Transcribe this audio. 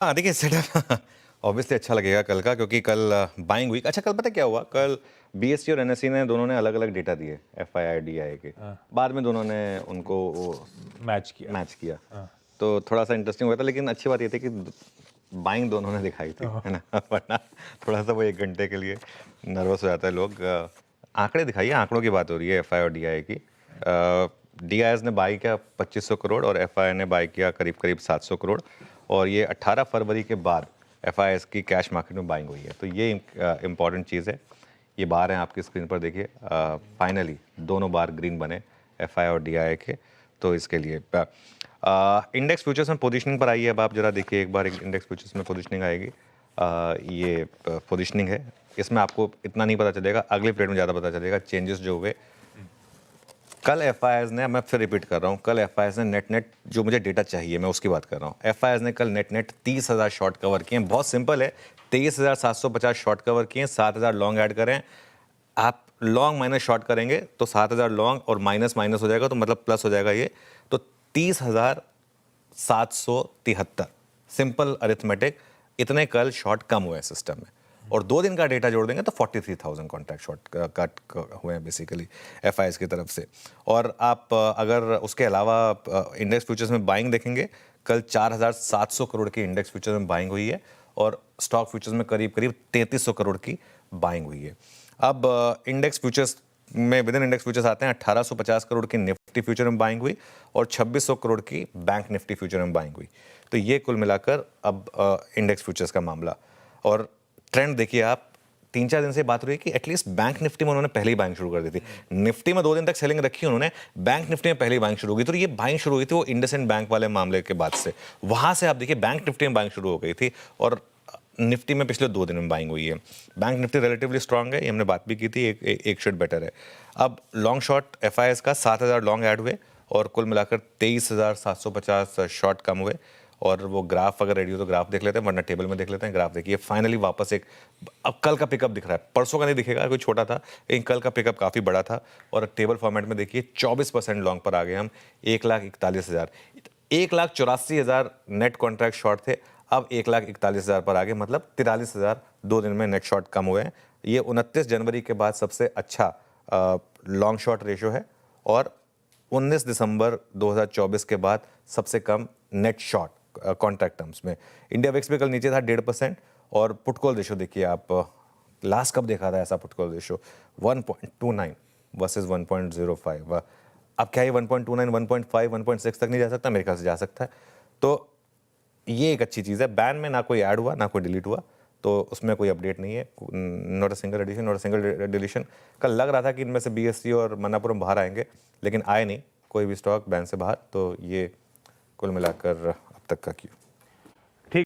हाँ, देखिए setup obviously अच्छा लगेगा कल का, क्योंकि कल बाइंग वीक। अच्छा, कल पता क्या हुआ? कल बीएसई और एनएसई ने दोनों ने अलग-अलग डेटा दिए, एफआईआई, डीआईआई के। हाँ, बाद में दोनों ने उनको वो मैच किया। मैच किया। हाँ, तो थोड़ा-सा इंटरेस्टिंग हुआ था, लेकिन अच्छी बात ये थी कि बाइंग दोनों ने दिखाई थी, ओह, है ना? वरना थोड़ा-सा वो 1 घंटे के लिए नर्वस हो जाता है लोग। आंकड़े दिखाइए, आंकड़ों की बात हो रही है एफआई और डीआई की। डीआईएस ने बाई किया 2500 करोड़ और एफआई ने बाई किया करीब-करीब 700 करोड़, और ये 18 फरवरी के बाद एफआईएस की कैश मार्केट में बाइंग हुई है। तो ये इम्पॉर्टेंट चीज़ है। ये बार हैं आपकी स्क्रीन पर, देखिए। फाइनली दोनों बार ग्रीन बने, एफआई और डीआई के। तो इसके लिए इंडेक्स फ्यूचर्स में पोजीशनिंग पर आइए। अब आप जरा देखिए एक बार, इंडेक्स फ्यूचर्स में पोजीशनिंग आएगी। ये पोजीशनिंग है। इसमें आपको इतना नहीं पता चलेगा, अगले पीरियड में ज़्यादा पता चलेगा चेंजेस जो हुए। कल एफआईआईज ने, मैं फिर रिपीट कर रहा हूँ, कल एफआईआईज ने नेट जो मुझे डेटा चाहिए मैं उसकी बात कर रहा हूँ। एफआईआईज ने कल नेट 30,000 शॉर्ट कवर किए हैं। बहुत सिंपल है, 23,750 शॉर्ट कवर किए हैं, 7,000 लॉन्ग ऐड करें। आप लॉन्ग माइनस शॉर्ट करेंगे तो 7,000 लॉन्ग और माइनस माइनस हो जाएगा, तो मतलब प्लस हो जाएगा ये। तो 30,773, सिंपल अरिथमेटिक। इतने कल शॉर्ट कम हुए हैं सिस्टम में, और 2 दिन का डेटा जोड़ देंगे तो 43,000 कॉन्ट्रैक्ट शॉर्ट कट हुए हैं बेसिकली एफआईएस की तरफ से। और आप अगर उसके अलावा इंडेक्स फ्यूचर्स में बाइंग देखेंगे, कल 4,700 करोड़ की इंडेक्स फ्यूचर्स में बाइंग हुई है, और स्टॉक फ्यूचर्स में करीब करीब 3,300 करोड़ की बाइंग हुई है। अब इंडेक्स फ्यूचर्स में, विद इन इंडेक्स फ्यूचर्स आते हैं, 1,850 करोड़ की निफ्टी फ्यूचर में बाइंग हुई और 2,600 करोड़ की बैंक निफ्टी फ्यूचर में बाइंग हुई। तो ये कुल मिलाकर अब इंडेक्स फ्यूचर्स का मामला। और ट्रेंड देखिए आप, 3-4 दिन से बात हो रही है कि एटलीस्ट बैंक निफ्टी में उन्होंने पहले ही बाइंग शुरू कर दी थी। निफ्टी में 2 दिन तक सेलिंग रखी उन्होंने, बैंक निफ्टी में पहले ही बाइंग शुरू हो गई। तो ये बाइंग शुरू हुई थी वो इंडसइंड बैंक वाले मामले के बाद से। वहां से आप देखिए बैंक निफ्टी में बाइंग शुरू हो गई थी, और निफ्टी में पिछले 2 दिन में बाइंग हुई है। बैंक निफ्टी रिलेटिवली स्ट्रांग है, ये हमने बात भी की थी, एक शेड बेटर है। अब लॉन्ग शॉर्ट एफआईएस का 7,000 लॉन्ग ऐड हुए, और कुल मिलाकर 23,750 शॉर्ट कम हुए। और वो ग्राफ अगर रेडी हो तो ग्राफ देख लेते हैं, वरना टेबल में देख लेते हैं। ग्राफ देखिए, फाइनली वापस एक, अब कल का पिकअप दिख रहा है। परसों का नहीं दिखेगा, कोई छोटा था, लेकिन कल का पिकअप काफ़ी बड़ा था। और टेबल फॉर्मेट में देखिए 24% लॉन्ग पर आ गए हम, 1,41,000। 1,84,000 नेट कॉन्ट्रैक्ट शॉर्ट थे, अब 1,41,000 पर आ गए, मतलब 43,000 2 दिन में नेट शॉर्ट कम हुए हैं। ये 29 जनवरी के बाद सबसे अच्छा लॉन्ग शॉर्ट रेशो है, और 19 दिसंबर 2024 के बाद सबसे कम नेट शॉर्ट कॉन्ट्रैक्ट टर्म्स में। इंडिया विक्स भी कल नीचे था 1.5%। और पुट कॉल रेशो देखिए आप, लास्ट कब देखा था ऐसा पुट कॉल रेशो? 1.29 वर्सेस 1.05। अब क्या ये 1.29, 1.5, 1.6 तक नहीं जा सकता? मेरे ख्याल से जा सकता है। तो ये एक अच्छी चीज़ है। बैन में ना कोई ऐड हुआ ना कोई डिलीट हुआ, तो उसमें कोई अपडेट नहीं है। Not a single addition, not a single deletion. कल लग रहा था कि इनमें से बीएससी और मन्नापुरम बाहर आएंगे, लेकिन आए नहीं कोई भी स्टॉक बैन से बाहर। तो ये कुल मिलाकर अब तक का क्यू।